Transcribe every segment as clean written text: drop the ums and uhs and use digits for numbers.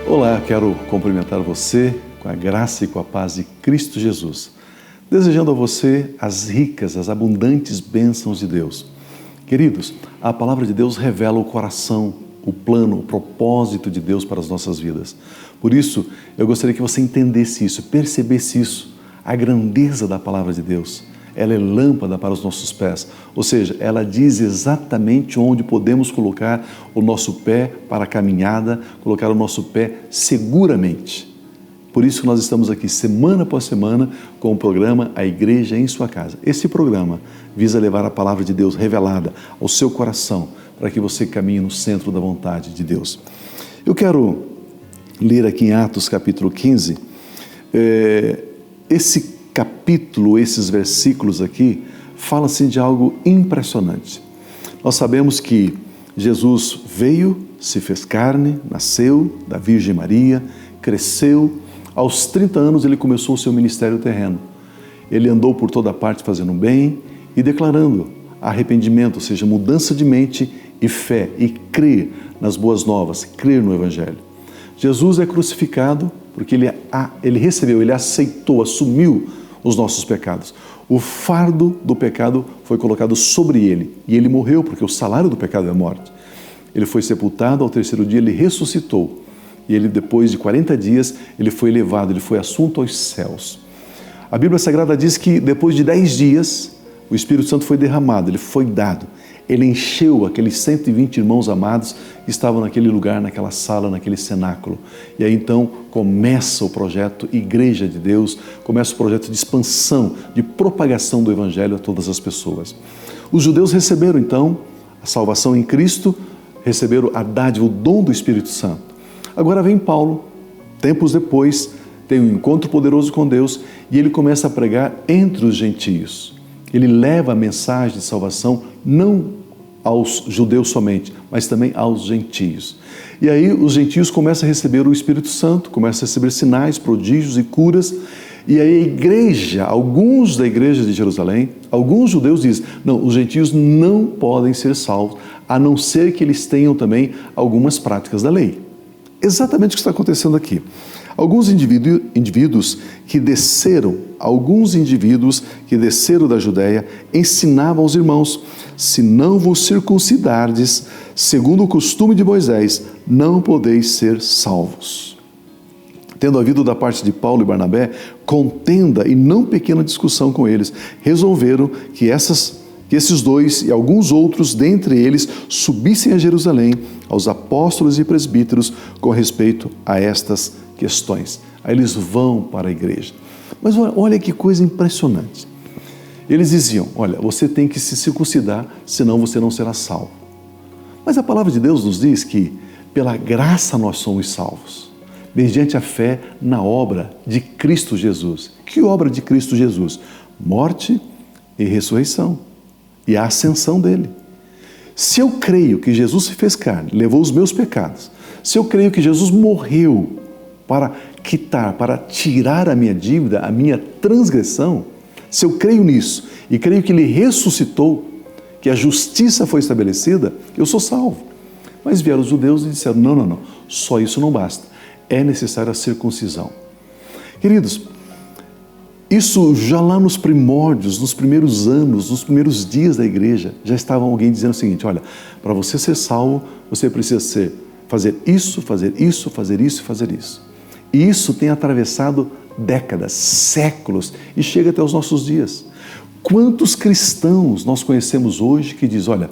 Olá, quero cumprimentar você com a graça e com a paz de Cristo Jesus, desejando a você as ricas, as abundantes bênçãos de Deus. Queridos, a palavra de Deus revela o coração, o plano, o propósito de Deus para as nossas vidas. Por isso, eu gostaria que você entendesse isso, percebesse isso, a grandeza da palavra de Deus. Ela é lâmpada para os nossos pés, ou seja, ela diz exatamente onde podemos colocar o nosso pé para a caminhada, colocar o nosso pé seguramente. Por isso que nós estamos aqui semana após semana com o programa A Igreja em Sua Casa. Esse programa visa levar a palavra de Deus revelada ao seu coração, para que você caminhe no centro da vontade de Deus. Eu quero ler aqui em Atos capítulo 15, esse capítulo, esses versículos aqui, fala-se de algo impressionante. Nós sabemos que Jesus veio, se fez carne, nasceu da Virgem Maria, cresceu. Aos 30 anos ele começou o seu ministério terreno. Ele andou por toda parte fazendo bem e declarando arrependimento, ou seja, mudança de mente e fé, e crer nas boas novas, crer no Evangelho. Jesus é crucificado porque ele recebeu, ele aceitou, assumiu os nossos pecados. O fardo do pecado foi colocado sobre ele e ele morreu, porque o salário do pecado é a morte. Ele foi sepultado, ao terceiro dia ele ressuscitou e ele, depois de 40 dias, ele foi elevado, ele foi assunto aos céus. A Bíblia Sagrada diz que depois de 10 dias o Espírito Santo foi derramado, ele foi dado. Ele encheu aqueles 120 irmãos amados que estavam naquele lugar, naquela sala, naquele cenáculo. E aí então começa o projeto Igreja de Deus, começa o projeto de expansão, de propagação do Evangelho a todas as pessoas. Os judeus receberam então a salvação em Cristo, receberam a dádiva, o dom do Espírito Santo. Agora vem Paulo, tempos depois, tem um encontro poderoso com Deus e ele começa a pregar entre os gentios. Ele leva a mensagem de salvação não aos judeus somente, mas também aos gentios. E aí os gentios começam a receber o Espírito Santo, começam a receber sinais, prodígios e curas. E aí a igreja, alguns da igreja de Jerusalém, alguns judeus dizem, não, os gentios não podem ser salvos, a não ser que eles tenham também algumas práticas da lei. Exatamente o que está acontecendo aqui. Alguns indivíduos que desceram da Judéia ensinavam aos irmãos: se não vos circuncidardes, segundo o costume de Moisés, não podeis ser salvos. Tendo havido da parte de Paulo e Barnabé contenda e não pequena discussão com eles, resolveram que esses dois e alguns outros dentre eles subissem a Jerusalém aos apóstolos e presbíteros com respeito a estas questões. Aí eles vão para a igreja. Mas olha que coisa impressionante. Eles diziam, olha, você tem que se circuncidar, senão você não será salvo. Mas a palavra de Deus nos diz que pela graça nós somos salvos, mediante a fé na obra de Cristo Jesus. Que obra de Cristo Jesus? Morte e ressurreição e a ascensão dele. Se eu creio que Jesus se fez carne, levou os meus pecados, se eu creio que Jesus morreu para quitar, para tirar a minha dívida, a minha transgressão, se eu creio nisso e creio que Ele ressuscitou, que a justiça foi estabelecida, eu sou salvo. Mas vieram os judeus e disseram, não, só isso não basta, é necessária a circuncisão. Queridos, isso já lá nos primórdios, nos primeiros anos, nos primeiros dias da igreja, já estava alguém dizendo o seguinte, olha, para você ser salvo, você precisa fazer isso, fazer isso, fazer isso e fazer isso. E isso tem atravessado décadas, séculos e chega até os nossos dias. Quantos cristãos nós conhecemos hoje que diz, olha,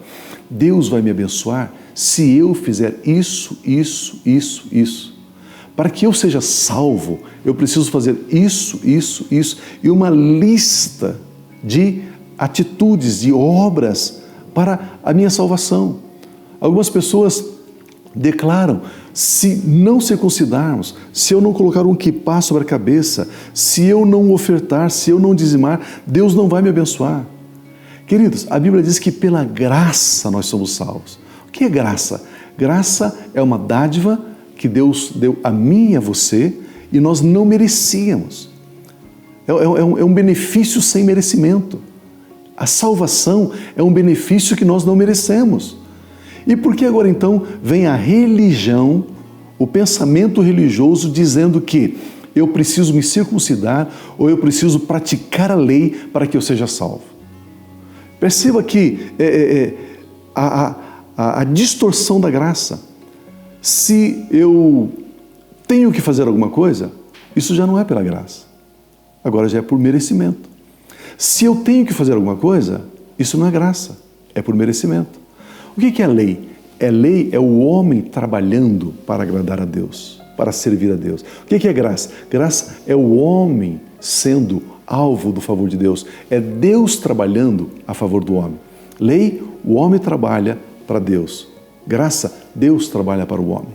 Deus vai me abençoar se eu fizer isso. Para que eu seja salvo, eu preciso fazer isso, e uma lista de atitudes, de obras para a minha salvação. Algumas pessoas declaram, se não circuncidarmos, se eu não colocar um quipá sobre a cabeça, se eu não ofertar, se eu não dizimar, Deus não vai me abençoar. Queridos, a Bíblia diz que pela graça nós somos salvos. O que é graça? Graça é uma dádiva que Deus deu a mim e a você e nós não merecíamos. É um benefício sem merecimento. A salvação é um benefício que nós não merecemos. E por que agora então vem a religião, o pensamento religioso dizendo que eu preciso me circuncidar ou eu preciso praticar a lei para que eu seja salvo? Perceba que a distorção da graça. Se eu tenho que fazer alguma coisa, isso já não é pela graça. Agora já é por merecimento. Se eu tenho que fazer alguma coisa, isso não é graça, é por merecimento. O que é lei? Lei é o homem trabalhando para agradar a Deus, para servir a Deus. O que é graça? Graça é o homem sendo alvo do favor de Deus. É Deus trabalhando a favor do homem. Lei, o homem trabalha para Deus. Graça, Deus trabalha para o homem.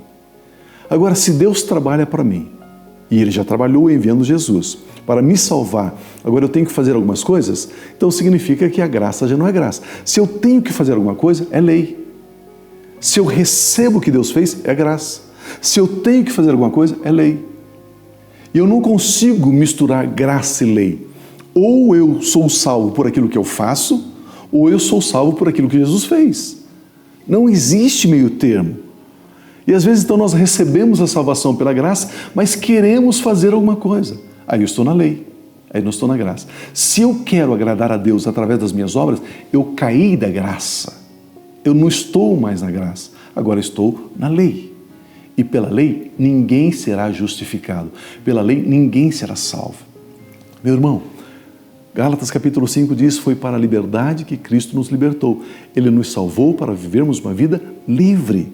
Agora, se Deus trabalha para mim, e Ele já trabalhou enviando Jesus para me salvar, agora eu tenho que fazer algumas coisas, então significa que a graça já não é graça. Se eu tenho que fazer alguma coisa, é lei. Se eu recebo o que Deus fez, é graça. Se eu tenho que fazer alguma coisa, é lei. E eu não consigo misturar graça e lei. Ou eu sou salvo por aquilo que eu faço, ou eu sou salvo por aquilo que Jesus fez. Não existe meio termo. E às vezes então nós recebemos a salvação pela graça, mas queremos fazer alguma coisa. Aí eu estou na lei, aí não estou na graça. Se eu quero agradar a Deus através das minhas obras, eu caí da graça. Eu não estou mais na graça, agora estou na lei. E pela lei ninguém será justificado. Pela lei ninguém será salvo. Meu irmão, Gálatas capítulo 5 diz: foi para a liberdade que Cristo nos libertou. Ele nos salvou para vivermos uma vida livre.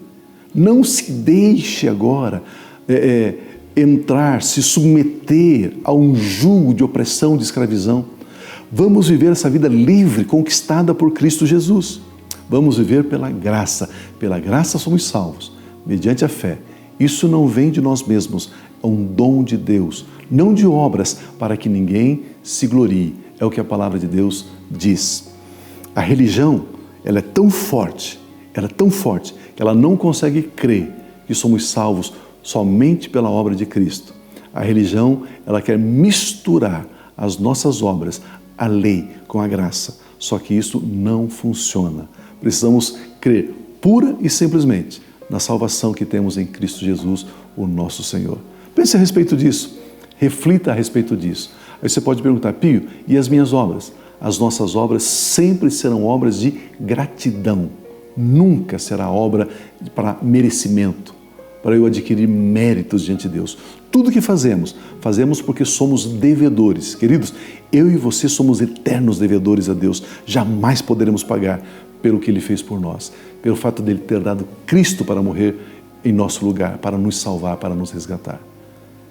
Não se deixe agora entrar, se submeter a um jugo de opressão, de escravidão. Vamos viver essa vida livre, conquistada por Cristo Jesus. Vamos viver pela graça. Pela graça somos salvos, mediante a fé. Isso não vem de nós mesmos, é um dom de Deus, não de obras, para que ninguém se glorie. É o que a palavra de Deus diz. A religião, ela é tão forte, que ela não consegue crer que somos salvos somente pela obra de Cristo. A religião, ela quer misturar as nossas obras, a lei com a graça. Só que isso não funciona. Precisamos crer pura e simplesmente na salvação que temos em Cristo Jesus, o nosso Senhor. Pense a respeito disso, reflita a respeito disso. Aí você pode perguntar: Pio, e as minhas obras? As nossas obras sempre serão obras de gratidão. Nunca será obra para merecimento, para eu adquirir méritos diante de Deus. Tudo que fazemos porque somos devedores. Queridos, eu e você somos eternos devedores a Deus. Jamais poderemos pagar pelo que Ele fez por nós, pelo fato dele ter dado Cristo para morrer em nosso lugar, para nos salvar, para nos resgatar.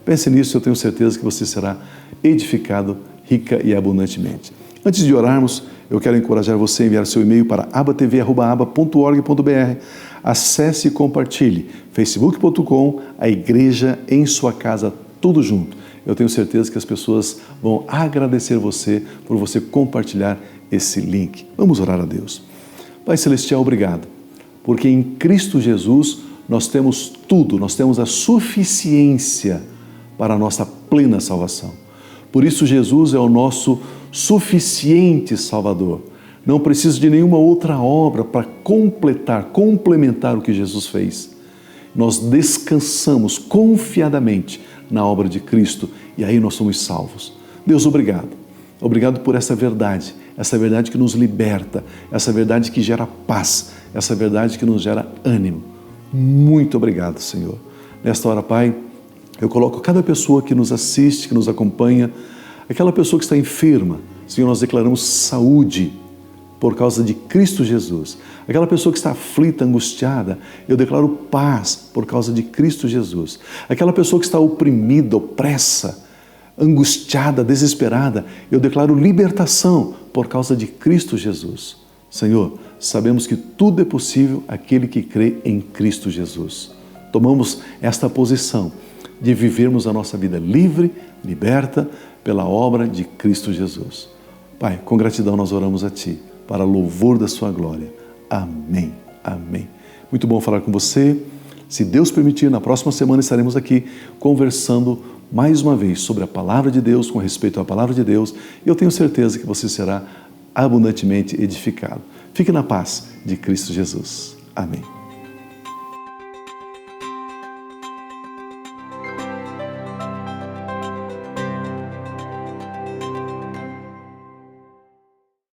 Pense nisso, eu tenho certeza que você será edificado rica e abundantemente. Antes de orarmos, eu quero encorajar você a enviar seu e-mail para abatv@aba.org.br. Acesse e compartilhe facebook.com, a igreja em sua casa, tudo junto. Eu tenho certeza que as pessoas vão agradecer você por você compartilhar esse link. Vamos orar a Deus. Pai Celestial, obrigado, porque em Cristo Jesus nós temos tudo, nós temos a suficiência para a nossa plena salvação. Por isso Jesus é o nosso suficiente Salvador. Não preciso de nenhuma outra obra para complementar o que Jesus fez. Nós descansamos confiadamente na obra de Cristo e aí nós somos salvos. Deus, obrigado. Obrigado por essa verdade que nos liberta, essa verdade que gera paz, essa verdade que nos gera ânimo. Muito obrigado, Senhor. Nesta hora, Pai, eu coloco cada pessoa que nos assiste, que nos acompanha, aquela pessoa que está enferma. Senhor, nós declaramos saúde por causa de Cristo Jesus. Aquela pessoa que está aflita, angustiada, eu declaro paz por causa de Cristo Jesus. Aquela pessoa que está oprimida, opressa, angustiada, desesperada, eu declaro libertação por causa de Cristo Jesus. Senhor, sabemos que tudo é possível àquele que crê em Cristo Jesus. Tomamos esta posição de vivermos a nossa vida livre, liberta pela obra de Cristo Jesus. Pai, com gratidão nós oramos a Ti, para louvor da Sua glória. Amém. Amém. Muito bom falar com você. Se Deus permitir, na próxima semana estaremos aqui conversando mais uma vez sobre a Palavra de Deus, com respeito à Palavra de Deus. E eu tenho certeza que você será abundantemente edificado. Fique na paz de Cristo Jesus. Amém.